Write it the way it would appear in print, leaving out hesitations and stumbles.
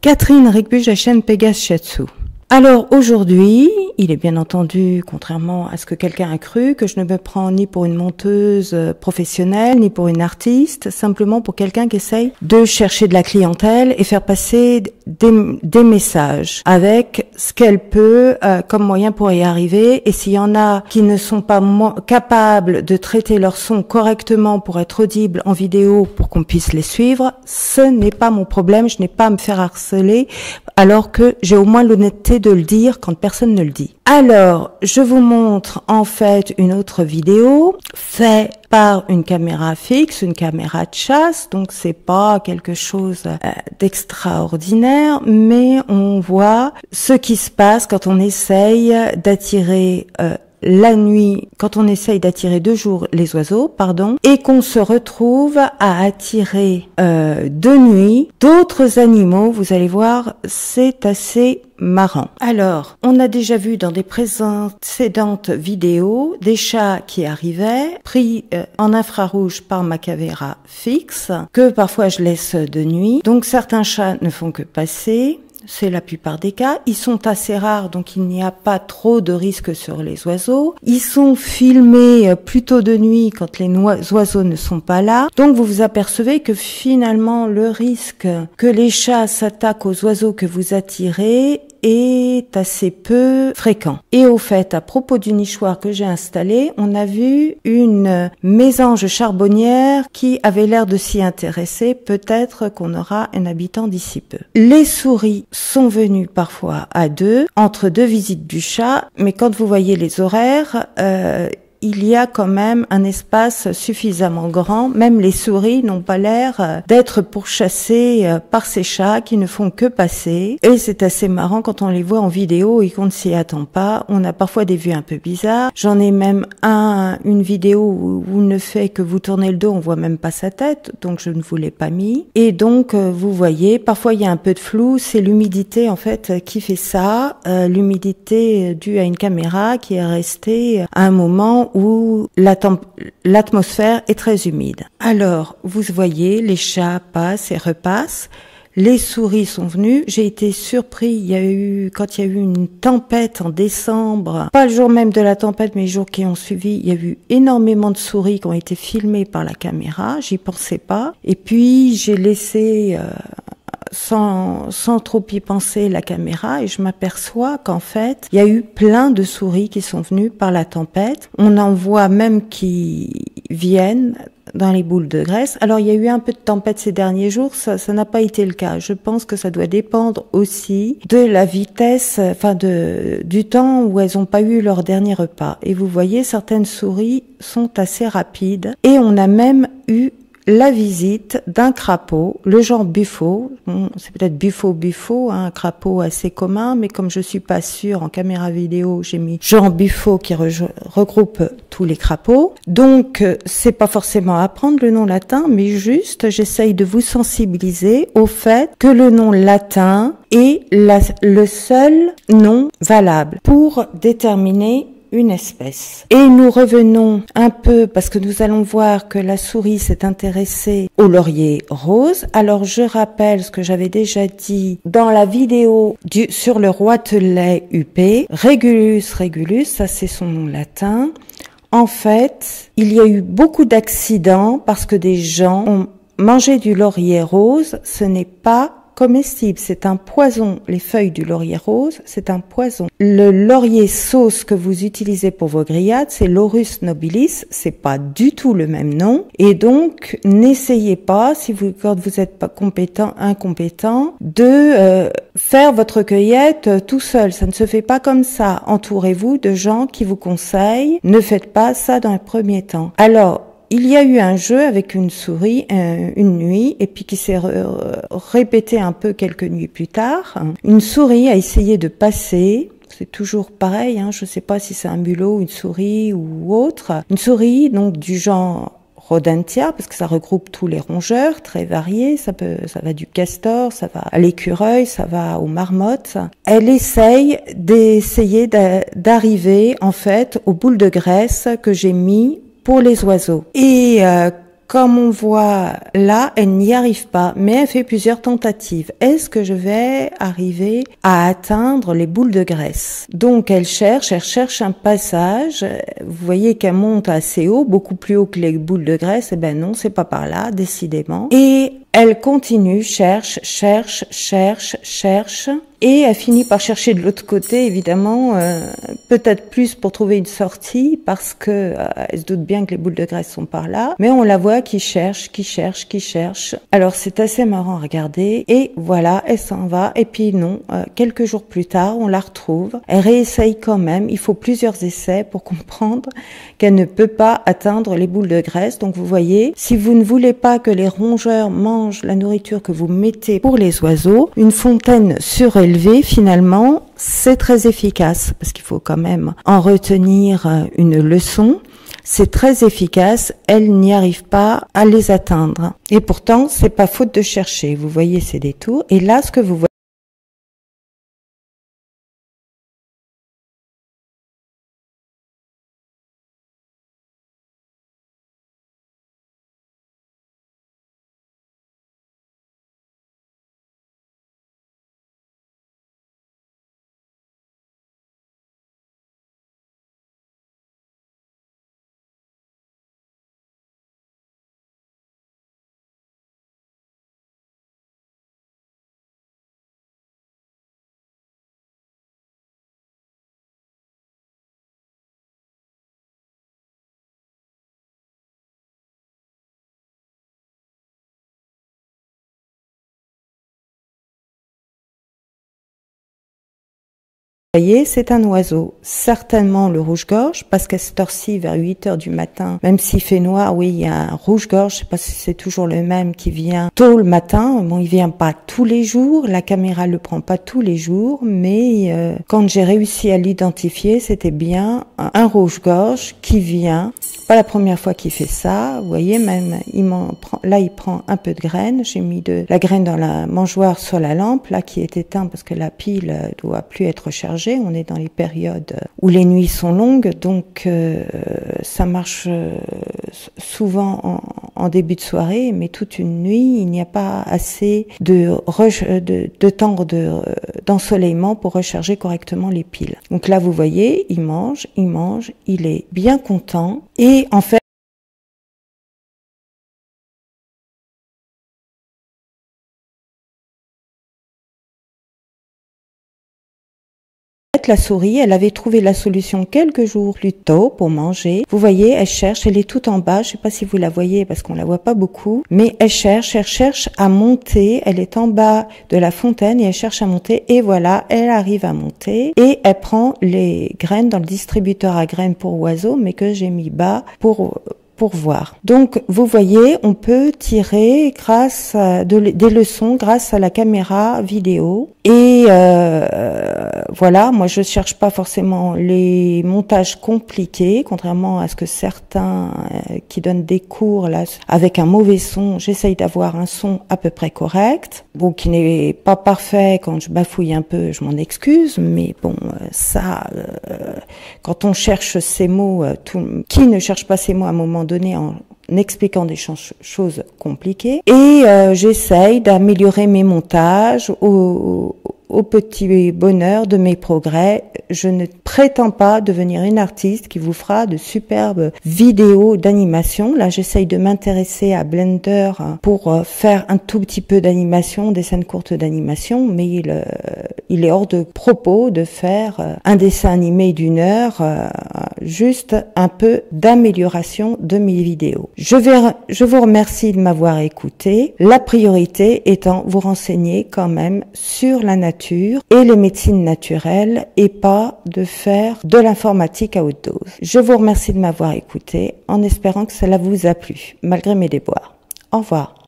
Catherine Regbu de la chaîne Pégase Shiatsu. Alors aujourd'hui, il est bien entendu, contrairement à ce que quelqu'un a cru, que je ne me prends ni pour une monteuse professionnelle, ni pour une artiste, simplement pour quelqu'un qui essaye de chercher de la clientèle et faire passer des messages avec ce qu'elle peut comme moyen pour y arriver. Et s'il y en a qui ne sont pas capables de traiter leur son correctement pour être audibles en vidéo pour qu'on puisse les suivre, ce n'est pas mon problème, je n'ai pas à me faire harceler alors que j'ai au moins l'honnêteté de le dire quand personne ne le dit. Alors, je vous montre en fait une autre vidéo faite par une caméra fixe, une caméra de chasse, donc c'est pas quelque chose d'extraordinaire, mais on voit ce qui se passe quand on essaye d'attirer la nuit, quand on essaye d'attirer de jour les oiseaux, et qu'on se retrouve à attirer de nuit d'autres animaux. Vous allez voir, c'est assez marrant. Alors, on a déjà vu dans des précédentes vidéos des chats qui arrivaient, pris en infrarouge par ma caméra fixe, que parfois je laisse de nuit. Donc certains chats ne font que passer. C'est la plupart des cas. Ils sont assez rares, donc il n'y a pas trop de risques sur les oiseaux. Ils sont filmés plutôt de nuit quand les oiseaux ne sont pas là. Donc vous vous apercevez que finalement le risque que les chats s'attaquent aux oiseaux que vous attirez est assez peu fréquent. Et au fait, à propos du nichoir que j'ai installé, on a vu une mésange charbonnière qui avait l'air de s'y intéresser. Peut-être qu'on aura un habitant d'ici peu. Les souris sont venues parfois à deux, entre deux visites du chat, mais quand vous voyez les horaires, il y a quand même un espace suffisamment grand. Même les souris n'ont pas l'air d'être pourchassées par ces chats qui ne font que passer. Et c'est assez marrant quand on les voit en vidéo et qu'on ne s'y attend pas. On a parfois des vues un peu bizarres. J'en ai même une vidéo où il ne fait que vous tournez le dos, on voit même pas sa tête, donc je ne vous l'ai pas mis. Et donc vous voyez, parfois il y a un peu de flou, c'est l'humidité en fait qui fait ça. L'humidité due à une caméra qui est restée à un moment où l'atmosphère est très humide. Alors, vous voyez, les chats passent et repassent. Les souris sont venues. J'ai été surpris, quand il y a eu une tempête en décembre, pas le jour même de la tempête, mais les jours qui ont suivi, il y a eu énormément de souris qui ont été filmées par la caméra. J'y pensais pas. Et puis, j'ai laissé sans trop y penser la caméra et je m'aperçois qu'en fait, il y a eu plein de souris qui sont venues par la tempête. On en voit même qui viennent dans les boules de graisse. Alors, il y a eu un peu de tempête ces derniers jours, ça n'a pas été le cas. Je pense que ça doit dépendre aussi de la vitesse, du temps où elles n'ont pas eu leur dernier repas. Et vous voyez, certaines souris sont assez rapides et on a même eu la visite d'un crapaud, le genre buffo, c'est peut-être buffo, un crapaud assez commun, mais comme je suis pas sûre, en caméra vidéo, j'ai mis genre buffo qui regroupe tous les crapauds. Donc, c'est pas forcément à apprendre le nom latin, mais juste, j'essaye de vous sensibiliser au fait que le nom latin est le seul nom valable pour déterminer une espèce. Et nous revenons un peu, parce que nous allons voir que la souris s'est intéressée au laurier rose. Alors je rappelle ce que j'avais déjà dit dans la vidéo sur le roitelet huppé. Regulus regulus, ça c'est son nom latin. En fait, il y a eu beaucoup d'accidents parce que des gens ont mangé du laurier rose. Ce n'est pas comestible, c'est un poison. Les feuilles du laurier rose, c'est un poison. Le laurier sauce que vous utilisez pour vos grillades, c'est Laurus nobilis, c'est pas du tout le même nom. Et donc, n'essayez pas, quand vous êtes pas incompétent, de faire votre cueillette tout seul. Ça ne se fait pas comme ça. Entourez-vous de gens qui vous conseillent. Ne faites pas ça dans le premier temps. Alors, il y a eu un jeu avec une souris une nuit et puis qui s'est répété un peu quelques nuits plus tard. Une souris a essayé de passer, c'est toujours pareil, je ne sais pas si c'est un mulot, une souris ou autre. Une souris donc du genre Rodentia, parce que ça regroupe tous les rongeurs, très variés, ça va du castor, ça va à l'écureuil, ça va aux marmottes. Elle essaye d'arriver en fait aux boules de graisse que j'ai mis pour les oiseaux. Et comme on voit là, elle n'y arrive pas, mais elle fait plusieurs tentatives. Est-ce que je vais arriver à atteindre les boules de graisse? Donc elle cherche un passage. Vous voyez qu'elle monte assez haut, beaucoup plus haut que les boules de graisse. Eh ben non, c'est pas par là, décidément. Et elle continue, cherche, et elle finit par chercher de l'autre côté, évidemment, peut-être plus pour trouver une sortie, parce que elle se doute bien que les boules de graisse sont par là, mais on la voit qui cherche. Alors c'est assez marrant à regarder, et voilà, elle s'en va, et puis non, quelques jours plus tard, on la retrouve, elle réessaye quand même, il faut plusieurs essais pour comprendre qu'elle ne peut pas atteindre les boules de graisse. Donc vous voyez, si vous ne voulez pas que les rongeurs mangent la nourriture que vous mettez pour les oiseaux, une fontaine surélevée, finalement, c'est très efficace, parce qu'il faut quand même en retenir une leçon. C'est très efficace, elle n'y arrive pas à les atteindre. Et pourtant, c'est pas faute de chercher. Vous voyez ces détours. Et là, ce que vous voyez, c'est un oiseau, certainement le rouge-gorge, parce qu'à cette heure-ci, vers 8 heures du matin, même s'il fait noir, oui, il y a un rouge-gorge, je sais pas si c'est toujours le même qui vient tôt le matin. Bon, il vient pas tous les jours, la caméra le prend pas tous les jours, mais quand j'ai réussi à l'identifier, c'était bien un rouge-gorge qui vient. Pas la première fois qu'il fait ça, vous voyez, même il prend un peu de graines. J'ai mis de la graine dans la mangeoire sur la lampe, là qui est éteinte parce que la pile doit plus être chargée. On est dans les périodes où les nuits sont longues, donc ça marche souvent en début de soirée, mais toute une nuit, il n'y a pas assez de temps d'ensoleillement pour recharger correctement les piles. Donc là, vous voyez, il mange, il est bien content, et en fait, la souris, elle avait trouvé la solution quelques jours plus tôt pour manger. Vous voyez, elle cherche, elle est tout en bas. Je sais pas si vous la voyez parce qu'on la voit pas beaucoup, mais elle cherche à monter. Elle est en bas de la fontaine et elle cherche à monter. Et voilà, elle arrive à monter et elle prend les graines dans le distributeur à graines pour oiseaux, mais que j'ai mis bas pour voir. Donc, vous voyez, on peut tirer grâce à des leçons grâce à la caméra vidéo. Et voilà, moi je cherche pas forcément les montages compliqués, contrairement à ce que certains qui donnent des cours là avec un mauvais son. J'essaye d'avoir un son à peu près correct, bon qui n'est pas parfait. Quand je bafouille un peu, je m'en excuse, mais bon ça, quand on cherche ces mots, qui ne cherche pas ces mots à un moment donné en expliquant des choses compliquées, et j'essaye d'améliorer mes montages au petit bonheur de mes progrès. Je ne prétends pas devenir une artiste qui vous fera de superbes vidéos d'animation. Là, j'essaye de m'intéresser à Blender pour faire un tout petit peu d'animation, des scènes courtes d'animation, mais il est hors de propos de faire un dessin animé d'1 heure, juste un peu d'amélioration de mes vidéos. Je vous remercie de m'avoir écouté. La priorité étant vous renseigner quand même sur la nature et les médecines naturelles et pas de faire de l'informatique à haute dose. Je vous remercie de m'avoir écouté en espérant que cela vous a plu, malgré mes déboires. Au revoir.